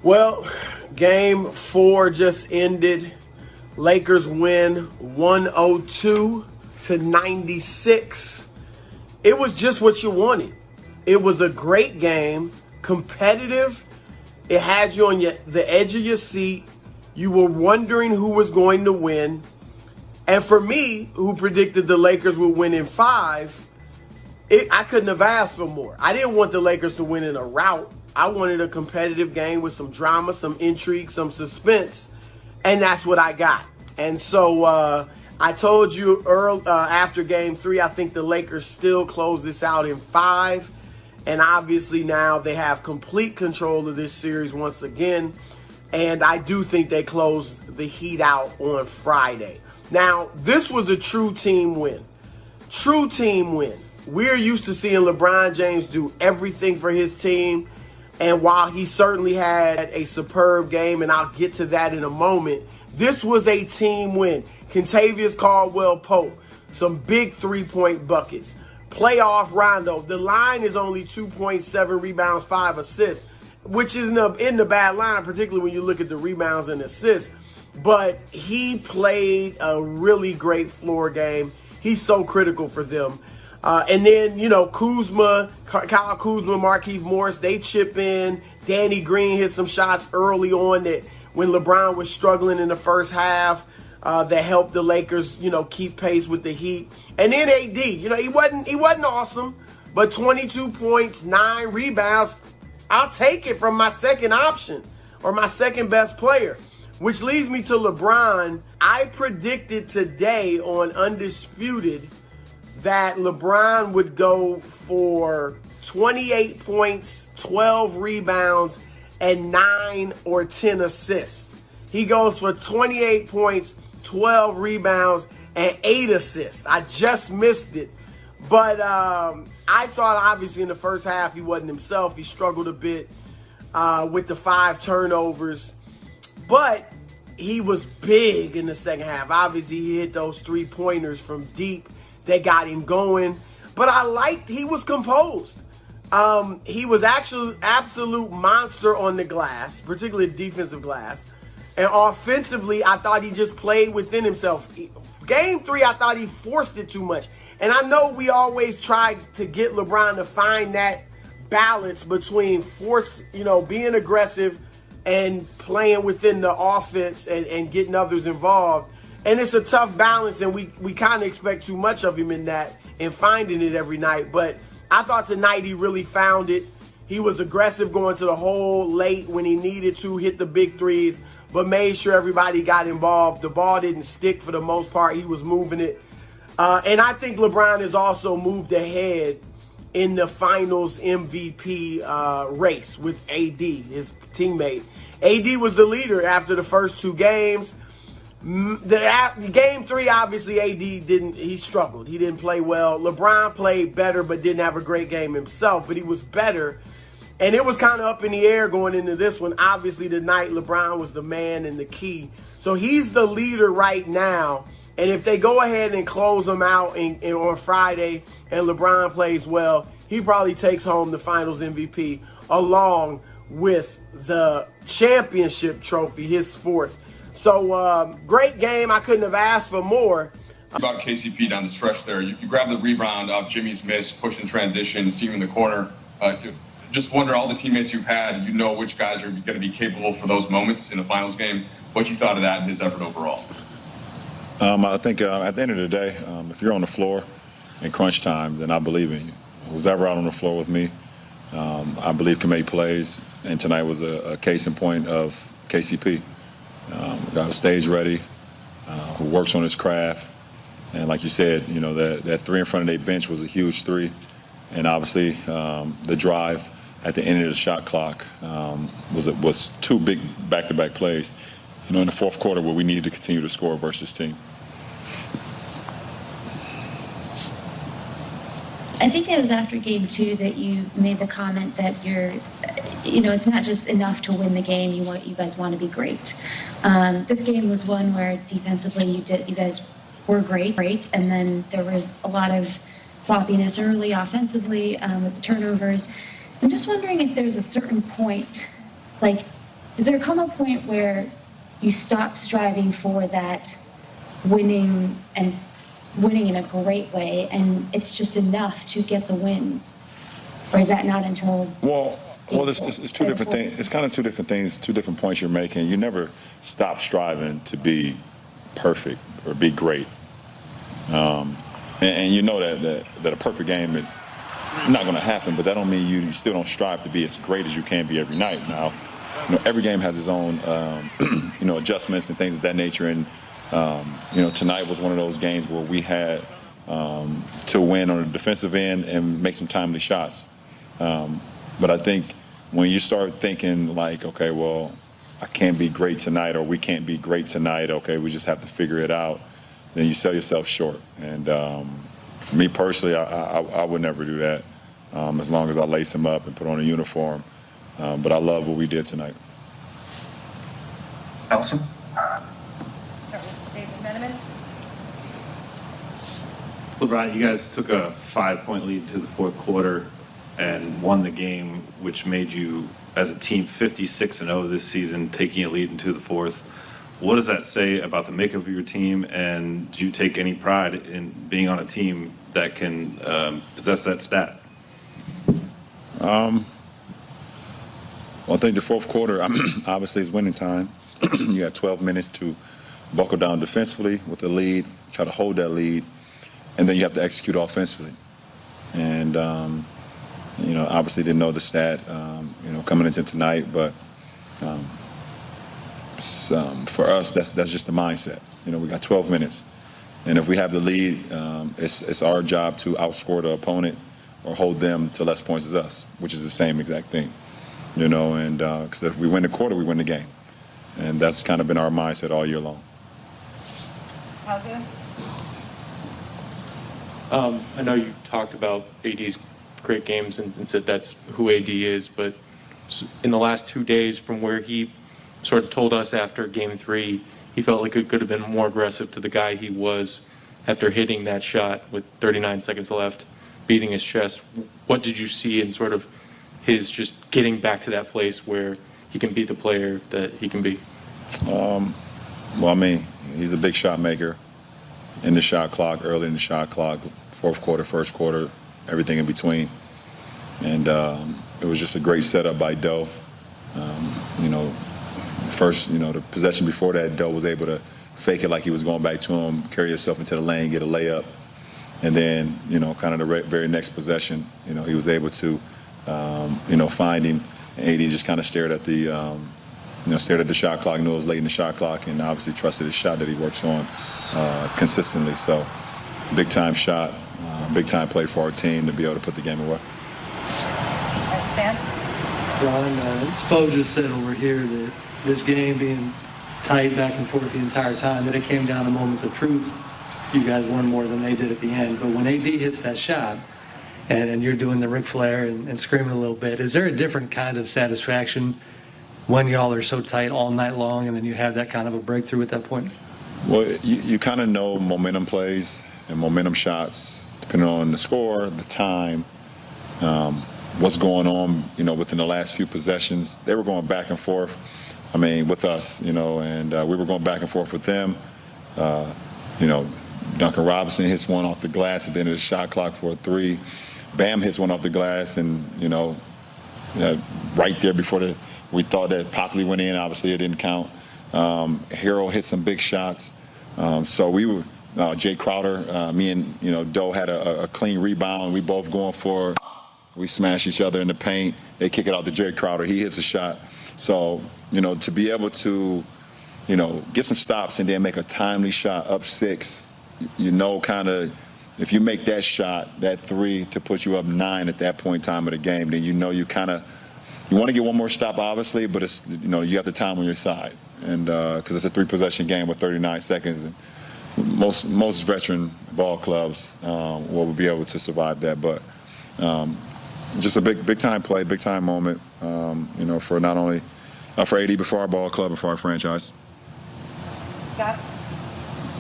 Well, game 4 just ended. Lakers win 102-96. It was just what you wanted. It was a great game, competitive. It had you on the edge of your seat. You were wondering who was going to win. And for me, who predicted the Lakers would win in 5, I couldn't have asked for more. I didn't want the Lakers to win in a rout. I wanted a competitive game with some drama, some intrigue, some suspense. And that's what I got. And so I told you after game 3, I think the Lakers still close this out in 5. And obviously now they have complete control of this series once again. And I do think they close the Heat out on Friday. Now, this was a true team win. True team win. We're used to seeing LeBron James do everything for his team. And while he certainly had a superb game, and I'll get to that in a moment, this was a team win. Kentavious Caldwell-Pope, some big three-point buckets. Playoff Rondo. The line is only 2.7 rebounds, 5 assists, which is in the bad line, particularly when you look at the rebounds and assists. But he played a really great floor game. He's so critical for them. And then, Kuzma, Kyle Kuzma, Markieff Morris, they chip in. Danny Green hit some shots early on that when LeBron was struggling in the first half that helped the Lakers, keep pace with the Heat. And then AD, he wasn't awesome, but 22 points, 9 rebounds. I'll take it from my second option or my second best player, which leads me to LeBron. I predicted today on Undisputed that LeBron would go for 28 points, 12 rebounds, and 9 or 10 assists. He goes for 28 points, 12 rebounds, and 8 assists. I just missed it. But I thought, obviously, in the first half, he wasn't himself. He struggled a bit with the 5 turnovers. But he was big in the second half. Obviously, he hit those 3-pointers from deep. They got him going. But I liked he was composed. He was actually absolute monster on the glass, particularly defensive glass. And offensively, I thought he just played within himself. Game 3, I thought he forced it too much. And I know we always try to get LeBron to find that balance between being aggressive and playing within the offense and getting others involved. And it's a tough balance, and we kind of expect too much of him in that and finding it every night. But I thought tonight he really found it. He was aggressive going to the hole late when he needed to, hit the big threes, but made sure everybody got involved. The ball didn't stick for the most part. He was moving it. And I think LeBron has also moved ahead in the finals MVP race with AD, his teammate. AD was the leader after the first 2 games. Game 3, obviously, AD he struggled. He didn't play well. LeBron played better but didn't have a great game himself, but he was better. And it was kind of up in the air going into this one. Obviously, tonight, LeBron was the man and the key. So he's the leader right now. And if they go ahead and close him out on Friday and LeBron plays well, he probably takes home the finals MVP along with the championship trophy, his 4th. So, great game. I couldn't have asked for more. About KCP down the stretch there, you grabbed the rebound off Jimmy's miss, pushed in transition, see him in the corner. Just wonder, all the teammates you've had, which guys are going to be capable for those moments in a finals game. What you thought of that and his effort overall? I think at the end of the day, if you're on the floor in crunch time, then I believe in you. Who's ever out on the floor with me, I believe can make plays. And tonight was a case in point of KCP. A guy who stays ready, who works on his craft. And like you said, that 3 in front of their bench was a huge 3. And obviously the drive at the end of the shot clock was 2 big back-to-back plays, in the 4th quarter where we needed to continue to score versus team. I think it was after game 2 that you made the comment that it's not just enough to win the game. You guys want to be great. This game was one where defensively you guys were great, and then there was a lot of sloppiness early offensively with the turnovers. I'm just wondering if there's a certain point, like does there come a point where you stop striving for that winning and winning in a great way, and it's just enough to get the wins? Or is that not until? Well, it's two different things. It's kind of two different things, two different points you're making. You never stop striving to be perfect or be great. And you know that a perfect game is not going to happen, but that don't mean you still don't strive to be as great as you can be every night. Now, every game has its own, adjustments and things of that nature. And, tonight was one of those games where we had to win on the defensive end and make some timely shots. But I think when you start thinking like, okay, well, I can't be great tonight, or we can't be great tonight, okay, we just have to figure it out, then you sell yourself short. And for me personally, I would never do that as long as I lace him up and put on a uniform. But I love what we did tonight. Allison? David Meneman. LeBron, you guys took a 5-point lead to the fourth quarter and won the game, which made you, as a team, 56-0 this season, taking a lead into the fourth. What does that say about the makeup of your team, and do you take any pride in being on a team that can possess that stat? Well, I think the fourth quarter, obviously, is winning time. You got 12 minutes to buckle down defensively with the lead, try to hold that lead, and then you have to execute offensively. And, obviously didn't know the stat, coming into tonight, but for us, that's just the mindset. We got 12 minutes. And if we have the lead, it's our job to outscore the opponent or hold them to less points as us, which is the same exact thing. And because if we win the quarter, we win the game. And that's kind of been our mindset all year long. How good? I know you talked about AD's great games and said that's who AD is, but in the last 2 days, from where he sort of told us after Game 3, he felt like it could have been more aggressive to the guy he was after hitting that shot with 39 seconds left, beating his chest. What did you see in sort of his just getting back to that place where he can be the player that he can be? He's a big shot maker in the shot clock, early in the shot clock, fourth quarter, first quarter, everything in between. And it was just a great setup by Doe. First, the possession before that, Doe was able to fake it like he was going back to him, carry himself into the lane, get a layup. And then, kind of the very next possession, he was able to, find him. And AD just kind of stared at the shot clock, knew it was late in the shot clock, and obviously trusted his shot that he works on consistently. So, big-time shot, big-time play for our team to be able to put the game away. Sam? Ron, Spo just said over here that this game being tight back and forth the entire time, that it came down to moments of truth. You guys won more than they did at the end. But when AD hits that shot, and you're doing the Ric Flair and screaming a little bit, is there a different kind of satisfaction when y'all are so tight all night long and then you have that kind of a breakthrough at that point? Well, you kind of know momentum plays and momentum shots, depending on the score, the time, what's going on, within the last few possessions. They were going back and forth, with us, and we were going back and forth with them. Duncan Robinson hits one off the glass at the end of the shot clock for a three. Bam hits one off the glass, and, right there before we thought that possibly went in. Obviously, it didn't count. Hero hit some big shots. So we were, Jay Crowder, me and, Doe had a clean rebound. We both going for it. We smash each other in the paint. They kick it out to Jay Crowder. He hits a shot. So, to be able to, get some stops and then make a timely shot up 6, kind of, if you make that shot, that 3 to put you up 9 at that point in time of the game, then you want to get one more stop, obviously, but it's, you have the time on your side. And because it's a 3-possession game with 39 seconds, and most veteran ball clubs will be able to survive that. But just a big time play, big time moment, for not only for AD, but for our ball club and for our franchise. Scott?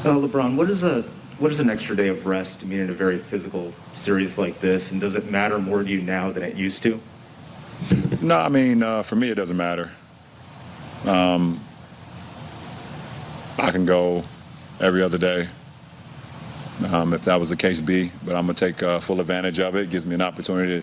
LeBron, what does an extra day of rest mean in a very physical series like this, and does it matter more to you now than it used to? No, for me it doesn't matter. I can go every other day if that was the case be, but I'm going to take full advantage of it. It gives me an opportunity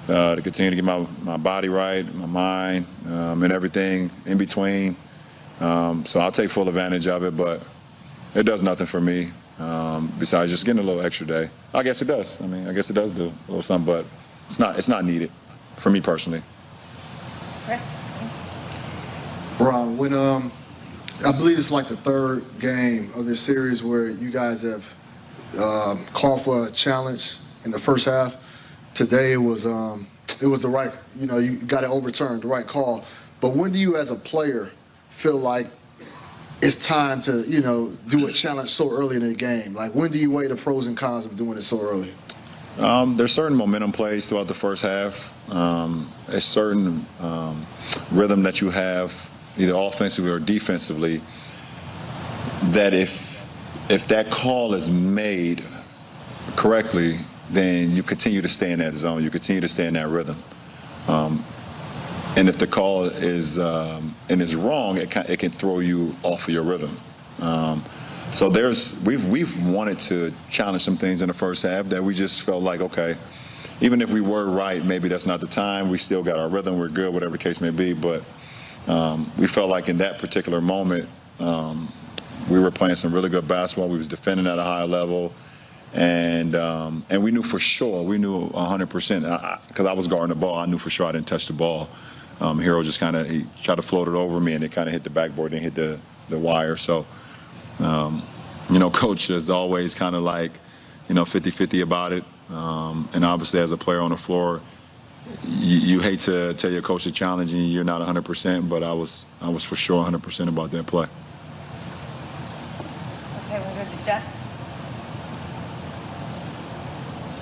to continue to get my body right, my mind, and everything in between. So I'll take full advantage of it, but it does nothing for me besides just getting a little extra day. I guess it does. I mean, I guess it does do a little something, but it's not needed for me personally. Chris? Thanks. Ron, when I believe it's like the third game of this series where you guys have called for a challenge in the first half. Today it was the right, you got it overturned, the right call. But when do you as a player feel like it's time to, do a challenge so early in the game? Like, when do you weigh the pros and cons of doing it so early? There's certain momentum plays throughout the first half. A certain rhythm that you have, either offensively or defensively, that if that call is made correctly, then you continue to stay in that zone. You continue to stay in that rhythm. And if the call is wrong, it can throw you off of your rhythm. So we've wanted to challenge some things in the first half that we just felt like, okay, even if we were right, maybe that's not the time. We still got our rhythm. We're good, whatever the case may be. But we felt like in that particular moment, we were playing some really good basketball. We was defending at a high level. And we knew for sure, we knew 100%, because I was guarding the ball, I knew for sure I didn't touch the ball. Hero just he tried to float it over me, and it kind of hit the backboard and hit the wire. So, Coach is always kind of like, 50-50 about it. And obviously as a player on the floor, you hate to tell your coach to challenge you, you're not 100%, but I was for sure 100% about that play. Okay, we'll go to Jeff.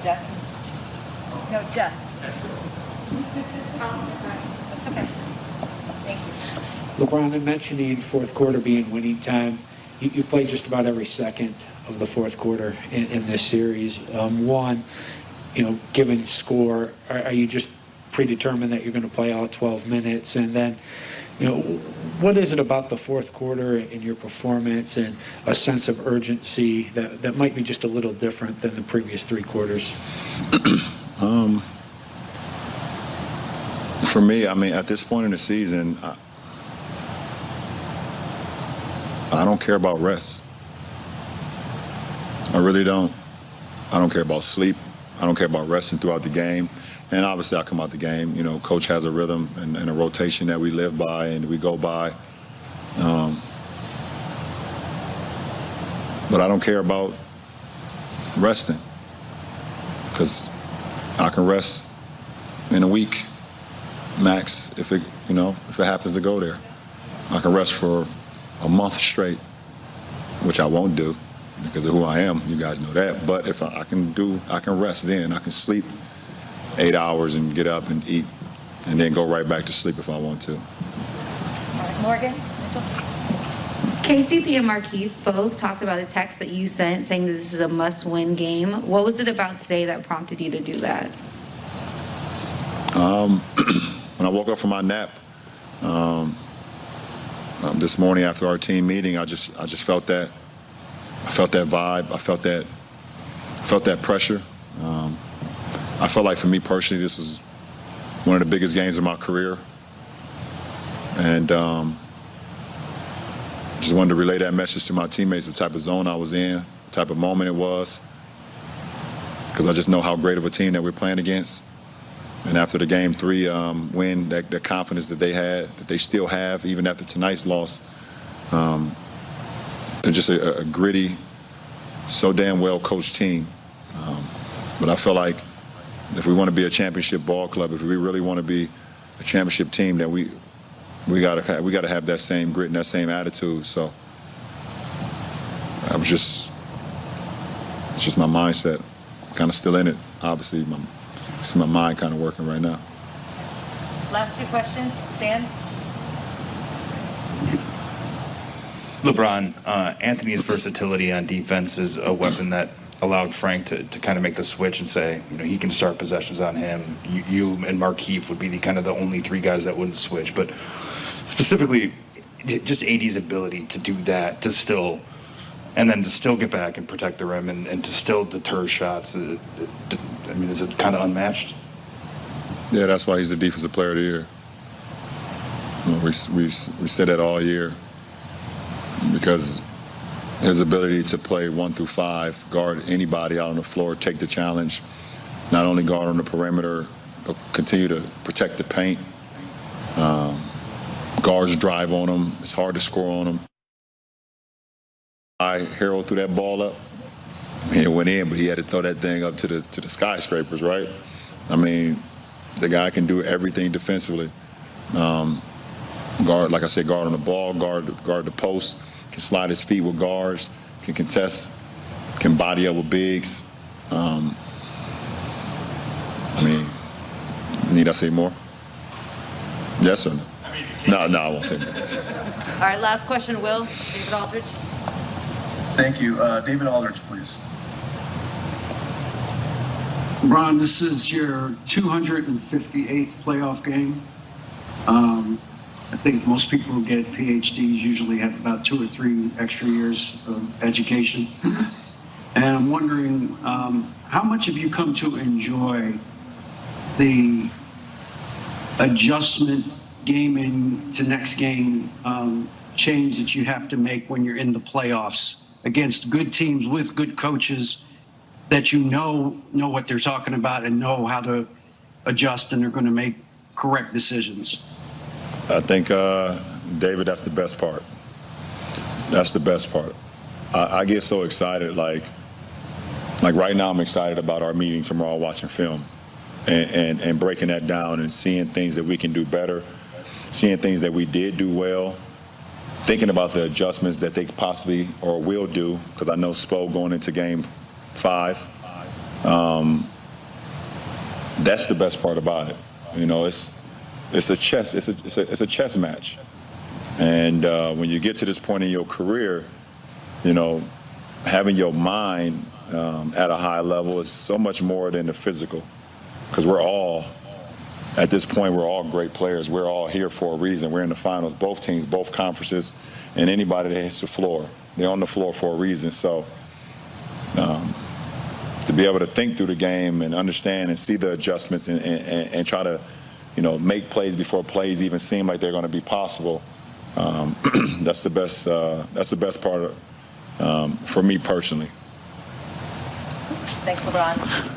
Jeff? No, Jeff. That's okay. Thank you. LeBron, I mentioned the fourth quarter being winning time. You played just about every second of the fourth quarter in this series. Given score, are you just predetermined that you're going to play all 12 minutes? And then, what is it about the fourth quarter in your performance and a sense of urgency that might be just a little different than the previous three quarters? For me, at this point in the season, I don't care about rest. I really don't. I don't care about sleep. I don't care about resting throughout the game. And obviously I come out the game, Coach has a rhythm and a rotation that we live by and we go by. But I don't care about resting, because I can rest in a week max if it happens to go there. I can rest for a month straight, which I won't do because of who I am. You guys know that. But if I can rest then. I can sleep 8 hours and get up and eat and then go right back to sleep if I want to. All right, Morgan, Mitchell. KCP and Markieff both talked about a text that you sent saying that this is a must-win game. What was it about today that prompted you to do that? When I woke up from my nap this morning after our team meeting, I just felt that. I felt that vibe. I felt that pressure. I felt like for me personally, this was one of the biggest games of my career, and just wanted to relay that message to my teammates, what type of zone I was in, what type of moment it was, because I just know how great of a team that we're playing against. And after the Game 3 win, that confidence that they had, that they still have, even after tonight's loss, they're just a gritty, so damn well-coached team. But I feel like if we want to be a championship ball club, if we really want to be a championship team, then we gotta have that same grit and that same attitude. So it's just my mindset, kind of still in it. Obviously, my mind kind of working right now. Last two questions, Dan. LeBron, Anthony's versatility on defense is a weapon that allowed Frank to kind of make the switch and say, he can start possessions on him. You and Markieff would be the only three guys that wouldn't switch. But specifically, just AD's ability to do that, to still get back and protect the rim and to still deter shots. I mean, is it kind of unmatched? Yeah, that's why he's the Defensive Player of the Year. You know, we said that all year because his ability to play 1 through 5, guard anybody out on the floor, take the challenge, not only guard on the perimeter, but continue to protect the paint. Guards drive on him. It's hard to score on him. Harold threw that ball up. I mean, it went in, but he had to throw that thing up to the skyscrapers, right? I mean, the guy can do everything defensively. Guard, like I said, guard on the ball, guard the post, can slide his feet with guards, can contest, can body up with bigs. I mean, need I say more? Yes or no? No, I won't say more. All right, last question, Will. David Aldridge. Thank you. David Aldridge, please. Ron, this is your 258th playoff game. I think most people who get PhDs usually have about 2 or 3 extra years of education. And I'm wondering, how much have you come to enjoy the adjustment game in to next game change that you have to make when you're in the playoffs against good teams with good coaches that you know what they're talking about and know how to adjust and they're going to make correct decisions? I think, David, that's the best part. That's the best part. I get so excited. Like right now I'm excited about our meeting tomorrow watching film and breaking that down and seeing things that we can do better, seeing things that we did do well, thinking about the adjustments that they possibly or will do, because I know Spo going into game 5. That's the best part about it. You know, it's a chess match. And when you get to this point in your career, you know, having your mind at a high level is so much more than the physical. Because we're all, at this point, we're all great players. We're all here for a reason. We're in the finals, both teams, both conferences, and anybody that hits the floor, they're on the floor for a reason. So to be able to think through the game and understand and see the adjustments and try to, you know, make plays before plays even seem like they're going to be possible, that's the best part for me personally. Thanks, LeBron.